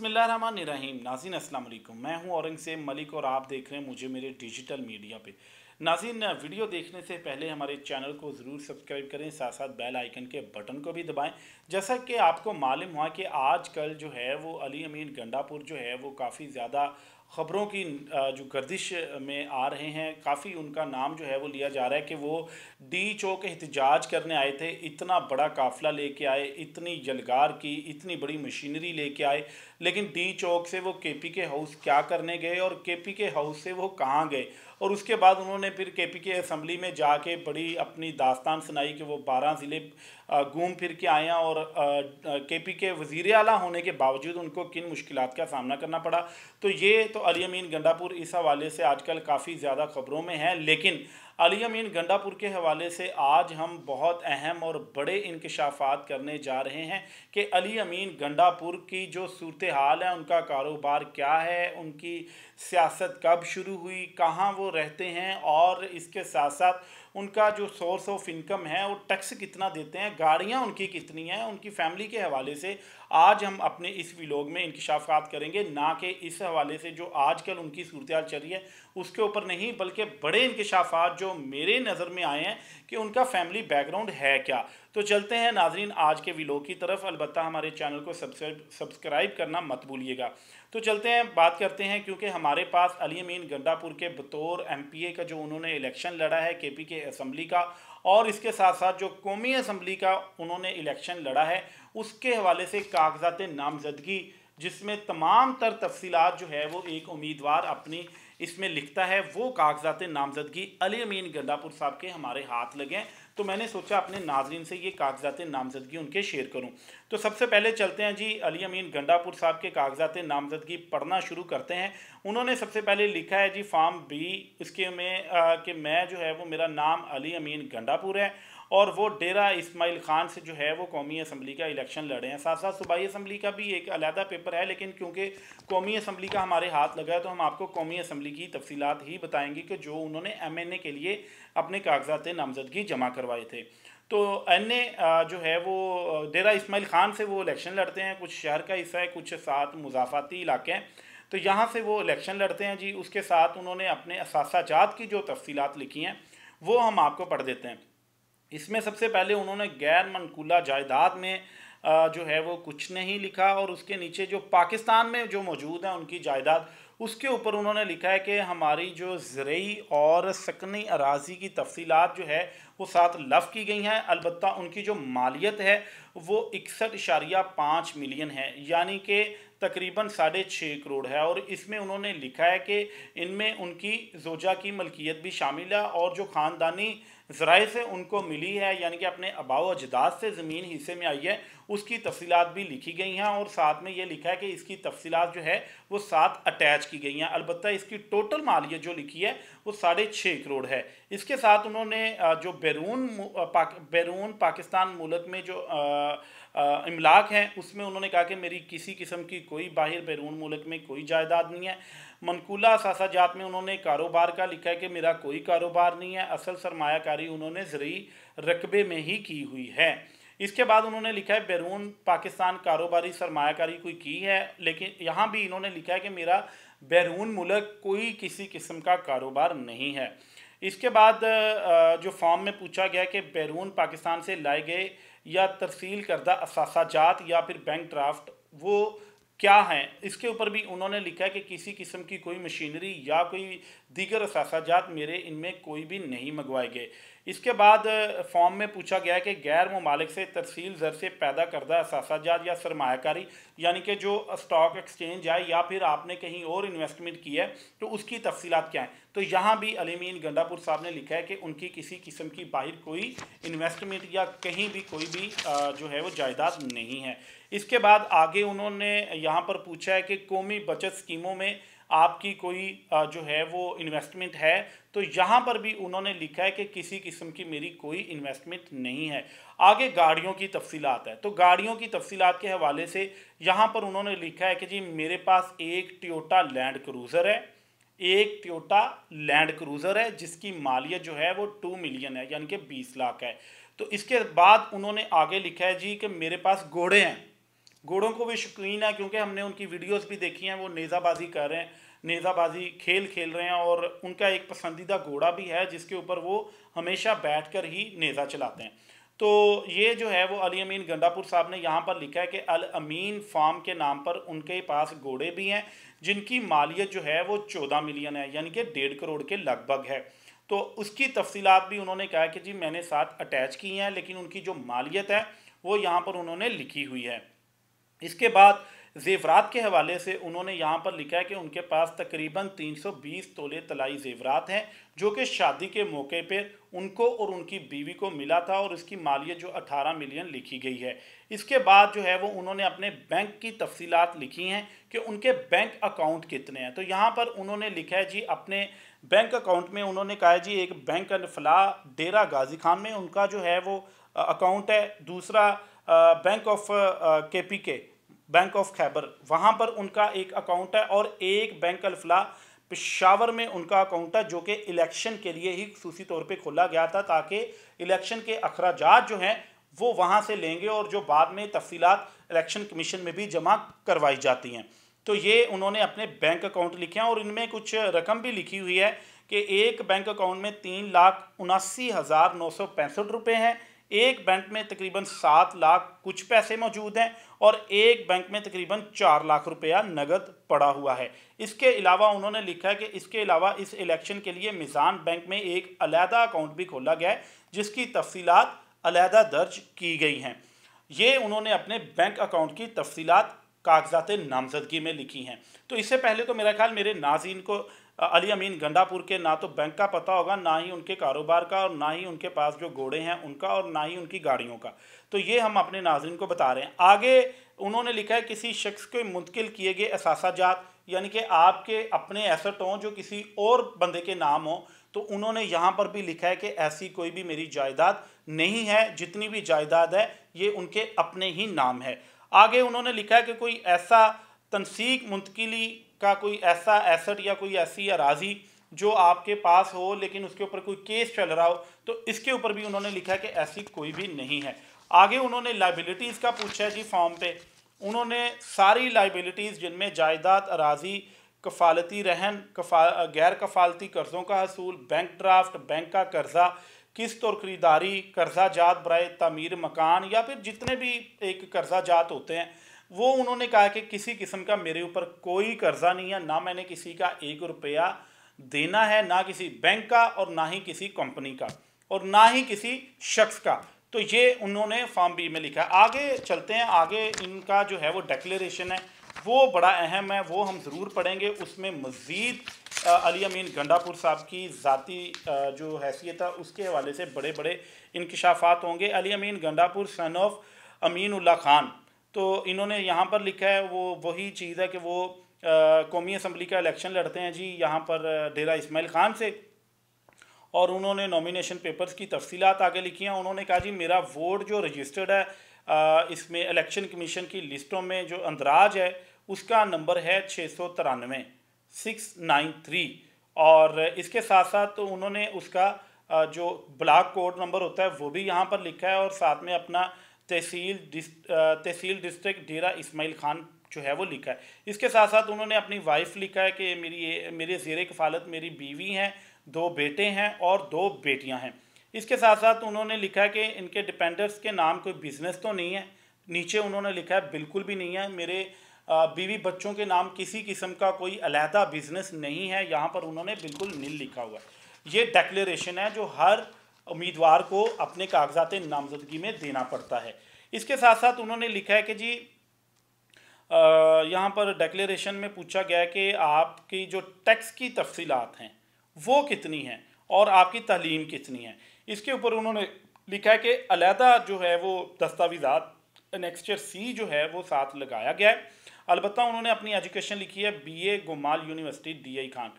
बिस्मिल्लाहिर्रहमानिर्रहीम। नाज़रीन अस्सलाम वालेकुम। मैं हूं औरंगज़ेब मलिक और आप देख रहे हैं मुझे मेरे डिजिटल मीडिया पे। नाज़रीन, वीडियो देखने से पहले हमारे चैनल को ज़रूर सब्सक्राइब करें, साथ साथ बेल आइकन के बटन को भी दबाएं। जैसा कि आपको मालूम हुआ कि आजकल जो है वो अली अमीन गंडापुर जो है वो काफ़ी ज़्यादा ख़बरों की जो गर्दिश में आ रहे हैं। काफ़ी उनका नाम जो है वो लिया जा रहा है कि वो डी चौक एहतजाज करने आए थे। इतना बड़ा काफ़िला लेके आए, इतनी यलगार की, इतनी बड़ी मशीनरी लेके आए, लेकिन डी चौक से वो के पी के हाउस क्या करने गए और के पी के हाउस से वो कहाँ गए। और उसके बाद उन्होंने फिर के पी के असम्बली में जाके बड़ी अपनी दास्तान सुनाई कि वो 12 ज़िले घूम फिर के आए हैं और के पी के वज़ीर आला होने के बावजूद उनको किन मुश्किलात का सामना करना पड़ा। तो ये तो अली अमीन गंडापुर इस हवाले से आजकल काफ़ी ज़्यादा ख़बरों में है। लेकिन अली अमीन गंडापुर के हवाले से आज हम बहुत अहम और बड़े इंकशाफात करने जा रहे हैं कि अली अमीन गंडापुर की जो सूरत हाल है, उनका कारोबार क्या है, उनकी सियासत कब शुरू हुई, कहाँ वो रहते हैं, और इसके साथ साथ उनका जो सोर्स ऑफ इनकम है वो टैक्स कितना देते हैं, गाड़ियाँ उनकी कितनी हैं, उनकी फैमिली के हवाले से आज हम अपने इस व्लॉग में इंकशाफात करेंगे। ना कि इस हवाले से जो आजकल उनकी सूरत हाल चल रही है उसके ऊपर नहीं, बल्कि बड़े इंकशाफात जो मेरे नज़र में आए हैं कि उनका फैमिली बैकग्राउंड है क्या। तो चलते हैं नाजरीन आज के व्लॉग की तरफ। अलबत्ता हमारे चैनल को सब्सक्राइब करना मत भूलिएगा। तो चलते हैं, बात करते हैं, क्योंकि हमारे पास अली अमीन गंडापुर के बतौर MPA का जो उन्होंने इलेक्शन लड़ा है KP के असम्बली का, और इसके साथ साथ जो कौमी असम्बली का उन्होंने इलेक्शन लड़ा है, उसके हवाले से कागजात नामजदगी, जिसमें तमाम तर तफसीलात जो है वो एक उम्मीदवार अपनी इसमें लिखता है, वो कागजात नामजदगी अली अमीन गंडापुर साहब के हमारे हाथ लगे। तो मैंने सोचा अपने नाजरीन से ये कागजात नामजदगी उनके शेयर करूं। तो सबसे पहले चलते हैं जी, अली अमीन गंडापुर साहब के कागजात नामजदगी पढ़ना शुरू करते हैं। उन्होंने सबसे पहले लिखा है जी फॉर्म B, इसके में कि मैं जो है वो मेरा नाम अली अमीन गंडापुर है और वो डेरा इस्माइल ख़ान से जो है वो कौमी असम्बली का इलेक्शन लड़े हैं। साथ साथ सूबाई असम्बली का भी एक अलहदा पेपर है, लेकिन क्योंकि कौमी असम्बली का हमारे हाथ लगा है तो हम आपको कौमी असम्बली की तफसीलात ही बताएंगे कि जो उन्होंने MNA के लिए अपने कागजात नामजदगी जमा करवाए थे। तो NA जो है वो डेरा इस्माइल ख़ान से वो इलेक्शन लड़ते हैं। कुछ शहर का हिस्सा है, कुछ साथ मुजाफाती इलाके हैं, तो यहाँ से वो इलेक्शन लड़ते हैं जी। उसके साथ उन्होंने अपने असासाजात की जो तफसीलात लिखी हैं वो हम आपको पढ़ देते हैं। इसमें सबसे पहले उन्होंने गैर मनकूला जायदाद में जो है वो कुछ नहीं लिखा, और उसके नीचे जो पाकिस्तान में जो मौजूद है उनकी जायदाद, उसके ऊपर उन्होंने लिखा है कि हमारी जो ज़रई और सकनी अराज़ी की तफसीलात जो है वो साथ लफ की गई हैं। अलबत्ता उनकी जो मालियत है वो 61.5 मिलियन है, यानी कि तकरीबन 6.5 करोड़ है। और इसमें उन्होंने लिखा है कि इनमें उनकी ज़ोजा की मलकियत भी शामिल है, और जो ख़ानदानी ज़राए से उनको मिली है, यानी कि अपने आबाओ अजदाद से ज़मीन हिस्से में आई है, उसकी तफसीलात भी लिखी गई हैं। और साथ में ये लिखा है कि इसकी तफसीलात जो है वो साथ अटैच की गई हैं। अलबत्ता इसकी टोटल मालियत जो लिखी है वो 6.5 करोड़ है। इसके साथ उन्होंने जो बैरून पाकिस्तान मुल्क में जो इमलाक हैं उसमें उन्होंने कहा कि मेरी किसी किस्म की कोई बाहर बैरून मुल्क में कोई जायदाद नहीं है। मनकूला असासाजात में उन्होंने कारोबार का लिखा है कि मेरा कोई कारोबार नहीं है। असल सरमायाकारी उन्होंने ज़रई रकबे में ही की हुई है। इसके बाद उन्होंने लिखा है बैरून पाकिस्तान कारोबारी सरमायाकारी कोई की है, लेकिन यहाँ भी इन्होंने लिखा है कि मेरा बैरून मुल्क कोई किसी किस्म का कारोबार नहीं है। इसके बाद जो फॉर्म में पूछा गया कि बैरून पाकिस्तान से लाए गए या तरसील करदा असासाजात या फिर बैंक ड्राफ्ट वो क्या हैं, इसके ऊपर भी उन्होंने लिखा है कि किसी किस्म की कोई मशीनरी या कोई दीगर असासाजात मेरे इनमें कोई भी नहीं मंगवाए गए। इसके बाद फॉर्म में पूछा गया है कि गैर ममालिक से तरसील ज़र से पैदा करदा असासाजात या सरमायाकारी, यानी कि जो स्टॉक एक्सचेंज है या फिर आपने कहीं और इन्वेस्टमेंट की है तो उसकी तफसीलात क्या हैं। तो यहाँ भी अली अमीन गंडापुर साहब ने लिखा है कि उनकी किसी किस्म की बाहर कोई इन्वेस्टमेंट या कहीं भी कोई भी जो है वो जायदाद नहीं है। इसके बाद आगे उन्होंने यहाँ पर पूछा है कि कौमी बचत स्कीमों में आपकी कोई जो है वो इन्वेस्टमेंट है, तो यहाँ पर भी उन्होंने लिखा है कि किसी किस्म की मेरी कोई इन्वेस्टमेंट नहीं है। आगे गाड़ियों की तफसीलात है, तो गाड़ियों की तफसीलात के हवाले से यहाँ पर उन्होंने लिखा है कि जी मेरे पास एक टोयोटा लैंड क्रूज़र है, एक टोयोटा लैंड क्रूज़र है जिसकी मालियत जो है वो 2 मिलियन है, यानी कि 20 लाख है। तो इसके बाद उन्होंने आगे लिखा है जी कि मेरे पास घोड़े हैं, घोड़ों को भी शौकीन है, क्योंकि हमने उनकी वीडियोस भी देखी हैं, वो नेज़ाबाजी कर रहे हैं, नेज़ाबाजी खेल रहे हैं, और उनका एक पसंदीदा घोड़ा भी है जिसके ऊपर वो हमेशा बैठकर ही नेज़ा चलाते हैं। तो ये जो है वो अली अमीन गंडापुर साहब ने यहाँ पर लिखा है कि अल अमीन फार्म के नाम पर उनके पास घोड़े भी हैं जिनकी मालियत जो है वो 14 मिलियन है, यानी कि 1.5 करोड़ के लगभग है। तो उसकी तफसीलात भी उन्होंने कहा कि जी मैंने साथ अटैच की हैं, लेकिन उनकी जो मालियत है वो यहाँ पर उन्होंने लिखी हुई है। इसके बाद ज़ेवरात के हवाले से उन्होंने यहाँ पर लिखा है कि उनके पास तकरीबन 320 तोले तलाई ज़ेवरात हैं, जो कि शादी के मौके पर उनको और उनकी बीवी को मिला था, और इसकी मालियत जो 18 मिलियन लिखी गई है। इसके बाद जो है वो उन्होंने अपने बैंक की तफसीलात लिखी हैं कि उनके बैंक अकाउंट कितने हैं। तो यहाँ पर उन्होंने लिखा है जी अपने बैंक अकाउंट में, उन्होंने कहा है जी एक बैंक फलाह डेरा गाजी खान में उनका जो है वो अकाउंट है, दूसरा bank of KPK bank of Khyber वहाँ पर उनका एक अकाउंट है, और एक बैंक अल-फलाह पेशावर में उनका अकाउंट है, जो कि इलेक्शन के लिए ही खुसूसी तौर पे खोला गया था, ताकि इलेक्शन के अखराजात जो हैं वो वहाँ से लेंगे और जो बाद में तफसीलात इलेक्शन कमीशन में भी जमा करवाई जाती हैं। तो ये उन्होंने अपने बैंक अकाउंट लिखे हैं, और इनमें कुछ रकम भी लिखी हुई है कि एक बैंक अकाउंट में 3,79,965 रुपये हैं, एक बैंक में तकरीबन 7 लाख कुछ पैसे मौजूद हैं, और एक बैंक में तकरीबन 4 लाख रुपया नगद पड़ा हुआ है। इसके अलावा उन्होंने लिखा है कि इसके अलावा इस इलेक्शन के लिए मिज़ान बैंक में एक अलहदा अकाउंट भी खोला गया है, जिसकी तफसीलात अलहदा दर्ज की गई हैं। ये उन्होंने अपने बैंक अकाउंट की तफसीलात कागजात नामजदगी में लिखी हैं। तो इससे पहले तो मेरा ख्याल मेरे नाज़रीन को अली अमीन गंडापुर के ना तो बैंक का पता होगा, ना ही उनके कारोबार का, और ना ही उनके पास जो घोड़े हैं उनका, और ना ही उनकी गाड़ियों का। तो ये हम अपने नाज़रीन को बता रहे हैं। आगे उन्होंने लिखा है किसी शख्स के मुंतकिल किए गए असासाजात, यानी कि आपके अपने एसेट हों जो किसी और बंदे के नाम हो, तो उन्होंने यहाँ पर भी लिखा है कि ऐसी कोई भी मेरी जायदाद नहीं है, जितनी भी जायदाद है ये उनके अपने ही नाम है। आगे उन्होंने लिखा है कि कोई ऐसा तनसीक मुंतकिली का कोई ऐसा एसेट या कोई ऐसी अराजी जो आपके पास हो लेकिन उसके ऊपर कोई केस चल रहा हो, तो इसके ऊपर भी उन्होंने लिखा है कि ऐसी कोई भी नहीं है। आगे उन्होंने लाइबिलिटीज़ का पूछा है जी फॉर्म पे। उन्होंने सारी लाइबिलिटीज़ जिनमें जायदाद, अराजी, कफ़ालती रहन, गैर कफ़ालती कर्ज़ों का हसूल, बैंक ड्राफ्ट, बैंक का कर्ज़ा, किस्त और ख़रीदारी, कर्जा जात बराए तामीर मकान, या फिर जितने भी एक कर्जा जात होते हैं, वो उन्होंने कहा कि किसी किस्म का मेरे ऊपर कोई कर्जा नहीं है, ना मैंने किसी का 1 रुपया देना है, ना किसी बैंक का, और ना ही किसी कंपनी का, और ना ही किसी शख्स का। तो ये उन्होंने फॉर्म बी में लिखा है। आगे चलते हैं, आगे इनका जो है वो डिक्लेरेशन है वो बड़ा अहम है, वो हम ज़रूर पढ़ेंगे। उसमें मज़ीद अली अमीन गंडापुर साहब की ज़ाती जो हैसियत है उसके हवाले से बड़े बड़े इंकशाफात होंगे। अली अमीन गंडापुर सन ऑफ अमीन उल्लाह खान, तो इन्होंने यहाँ पर लिखा है वो वही चीज़ है कि वो कौमी असम्बली का इलेक्शन लड़ते हैं जी यहाँ पर डेरा इस्माइल ख़ान से, और उन्होंने नॉमिनेशन पेपर्स की तफसीलात आगे लिखी हैं। उन्होंने कहा जी मेरा वोट जो रजिस्टर्ड है इसमें इलेक्शन कमीशन की लिस्टों में जो अंदराज है उसका नंबर है 693 693, और इसके साथ साथ तो उन्होंने उसका जो ब्लॉक कोड नंबर होता है वो भी यहाँ पर लिखा है, और साथ में अपना तहसील डिस्ट्रिक्ट डेरा इस्माइल ख़ान जो है वो लिखा है। इसके साथ साथ उन्होंने अपनी वाइफ लिखा है कि मेरे ज़ेरे कफ़ालत मेरी बीवी हैं, 2 बेटे हैं और 2 बेटियां हैं। इसके साथ साथ उन्होंने लिखा है कि इनके डिपेंडेंट्स के नाम कोई बिज़नेस तो नहीं है। नीचे उन्होंने लिखा है बिल्कुल भी नहीं है, मेरे बीवी बच्चों के नाम किसी किस्म का कोई अलहदा बिज़नेस नहीं है, यहाँ पर उन्होंने बिल्कुल नील लिखा हुआ है। ये डिक्लेरेशन है जो हर उम्मीदवार को अपने कागजात नामजदगी में देना पड़ता है। इसके साथ साथ उन्होंने लिखा है कि जी यहाँ पर डिक्लेरेशन में पूछा गया है कि आपकी जो टैक्स की तफसीलात हैं वो कितनी हैं और आपकी तालीम कितनी है। इसके ऊपर उन्होंने लिखा है कि अलहदा जो है वो दस्तावेज़ात नेक्स्टर सी जो है वो साथ लगाया गया है। अलबत्ता उन्होंने अपनी एजुकेशन लिखी है BA Gomal university DI Khan,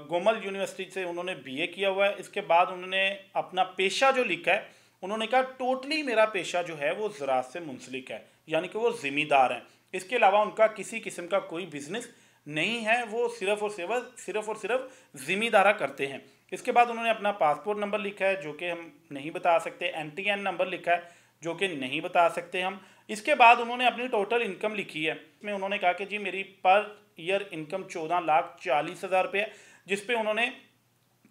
Gomal university से उन्होंने BA किया हुआ है। इसके बाद उन्होंने अपना पेशा जो लिखा है, उन्होंने कहा टोटली मेरा पेशा जो है वो ज़राअत से मुंसलिक है, यानी कि वो ज़िम्मेदार हैं। इसके अलावा उनका किसी किस्म का कोई बिज़नेस नहीं है, वो सिर्फ़ और सिर्फ ज़िम्मेदारा करते हैं। इसके बाद उन्होंने अपना पासपोर्ट नंबर लिखा है जो कि हम नहीं बता सकते, MTN नंबर लिखा है जो कि नहीं बता सकते हम, इसके बाद उन्होंने अपनी टोटल इनकम लिखी है, इसमें उन्होंने कहा कि जी मेरी पर ईयर इनकम 14,40,000 रुपये है, जिस पे उन्होंने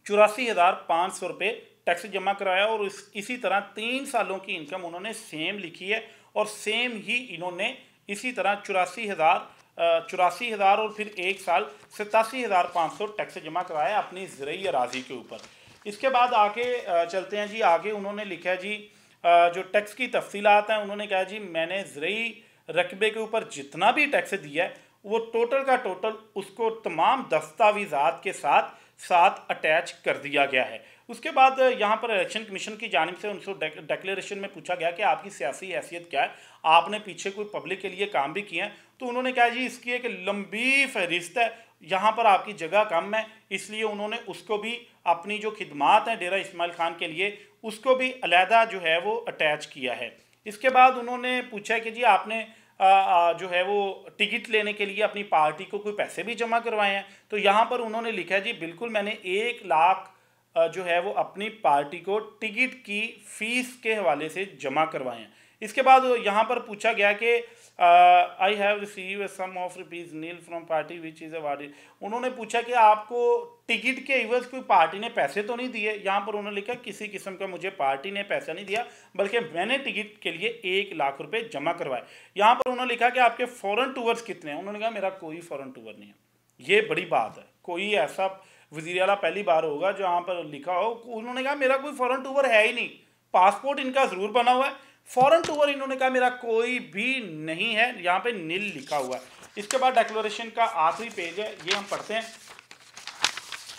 84,500 रुपये टैक्स जमा कराया और इसी तरह 3 सालों की इनकम उन्होंने सेम लिखी है और सेम ही इन्होंने इसी तरह 84,000 और फिर एक साल 87,500 टैक्स जमा कराया अपनी ज़रई अराजी के ऊपर। इसके बाद आगे चलते हैं जी। आगे उन्होंने लिखा है जी जो टैक्स की तफसीलात हैं, उन्होंने कहा जी मैंने ज़रई रकबे के ऊपर जितना भी टैक्स दिया है वो टोटल का टोटल उसको तमाम दस्तावेज़ात के साथ अटैच कर दिया गया है। उसके बाद यहाँ पर इलेक्शन कमीशन की जानिब से उनसे डिक्लेरेशन में पूछा गया कि आपकी सियासी हैसियत क्या है, आपने पीछे कोई पब्लिक के लिए काम भी किए हैं, तो उन्होंने कहा जी इसकी एक लंबी फहरिस्त है, यहाँ पर आपकी जगह कम है, इसलिए उन्होंने उसको भी अपनी जो खिदमात हैं डेरा इस्माइल खान के लिए उसको भी अलहदा जो है वो अटैच किया है। इसके बाद उन्होंने पूछा कि जी आपने जो है वो टिकट लेने के लिए अपनी पार्टी को कोई पैसे भी जमा करवाए हैं, तो यहाँ पर उन्होंने लिखा है जी बिल्कुल मैंने 1 लाख जो है वो अपनी पार्टी को टिकट की फ़ीस के हवाले से जमा करवाए हैं। इसके बाद यहाँ पर पूछा गया कि I have receive some of rupees नील from party which is awarded. उन्होंने पूछा कि आपको टिकट के एवज कोई पार्टी ने पैसे तो नहीं दिए। यहाँ पर उन्होंने लिखा किसी किस्म का मुझे पार्टी ने पैसा नहीं दिया, बल्कि मैंने टिकट के लिए 1 लाख रुपए जमा करवाए। यहाँ पर उन्होंने लिखा कि आपके फ़ॉरेन टूर्स कितने हैं, उन्होंने कहा मेरा कोई फ़ॉरेन टूर नहीं है। ये बड़ी बात है, कोई ऐसा वज़ीर आला पहली बार होगा जहाँ पर लिखा हो। उन्होंने कहा मेरा कोई फ़ॉरेन टूर है ही नहीं, पासपोर्ट इनका ज़रूर बना हुआ है, फ़ॉरेन टूर इन्होंने कहा मेरा कोई भी नहीं है, यहाँ पे नील लिखा हुआ है। इसके बाद डिक्लेरेशन का आखिरी पेज है, ये हम पढ़ते हैं।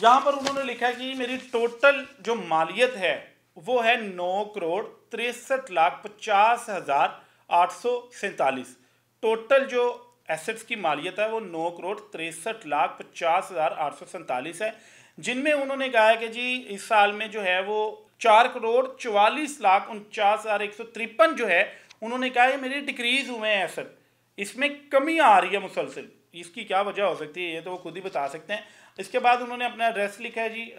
यहाँ पर उन्होंने लिखा है कि मेरी टोटल जो मालियत है वो है 9,63,50,847। टोटल जो एसेट्स की मालियत है वो 9,63,50,847 है, जिनमें उन्होंने कहा है कि जी इस साल में जो है वो 4,44,49,153 जो है उन्होंने कहा है मेरी डिक्रीज़ हुए हैं एसेट, इसमें कमी आ रही है मुसलसल। इसकी क्या वजह हो सकती है ये तो वो खुद ही बता सकते हैं। इसके बाद उन्होंने अपना एड्रेस लिखा है जी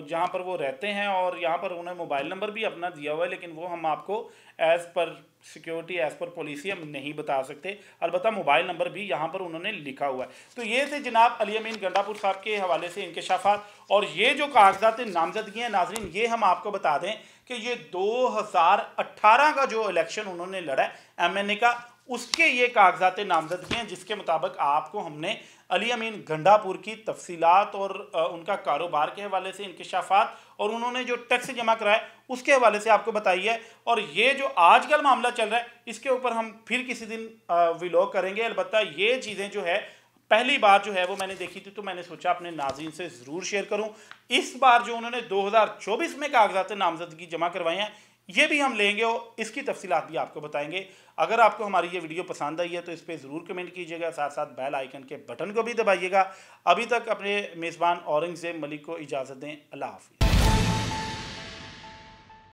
जहाँ पर वो रहते हैं, और यहाँ पर उन्होंने मोबाइल नंबर भी अपना दिया हुआ है, लेकिन वो हम आपको as per security as per policy हम नहीं बता सकते। अलबत्ता मोबाइल नंबर भी यहाँ पर उन्होंने लिखा हुआ है। तो ये थे जनाब अली अमीन गंडापुर साहब के हवाले से इंकशाफात। और ये जो कागजात नामजदगी हैं नाजरीन, ये हम आपको बता दें कि ये 2018 का जो इलेक्शन उन्होंने लड़ा है MNA का, उसके ये कागजात नामजदगी हैं, जिसके मुताबिक आपको हमने अली अमीन गंडापुर की तफसीलात और उनका कारोबार के हवाले से इंकशाफात और उन्होंने जो टैक्स जमा कराया उसके हवाले से आपको बताई है। और ये जो आजकल मामला चल रहा है इसके ऊपर हम फिर किसी दिन व्लॉग करेंगे। अलबत्ता ये चीज़ें जो है पहली बार जो है वो मैंने देखी थी, तो मैंने सोचा अपने नाज़रीन से ज़रूर शेयर करूं। इस बार जो उन्होंने 2024 में कागजात नामजदगी जमा करवाए हैं ये भी हम लेंगे और इसकी तफसीलात भी आपको बताएंगे। अगर आपको हमारी ये वीडियो पसंद आई है तो इस पर ज़रूर कमेंट कीजिएगा, साथ साथ बेल आइकन के बटन को भी दबाइएगा। अभी तक अपने मेज़बान औरंगज़ेब मलिक को इजाज़त दें। अल्लाह हाफ़िज़।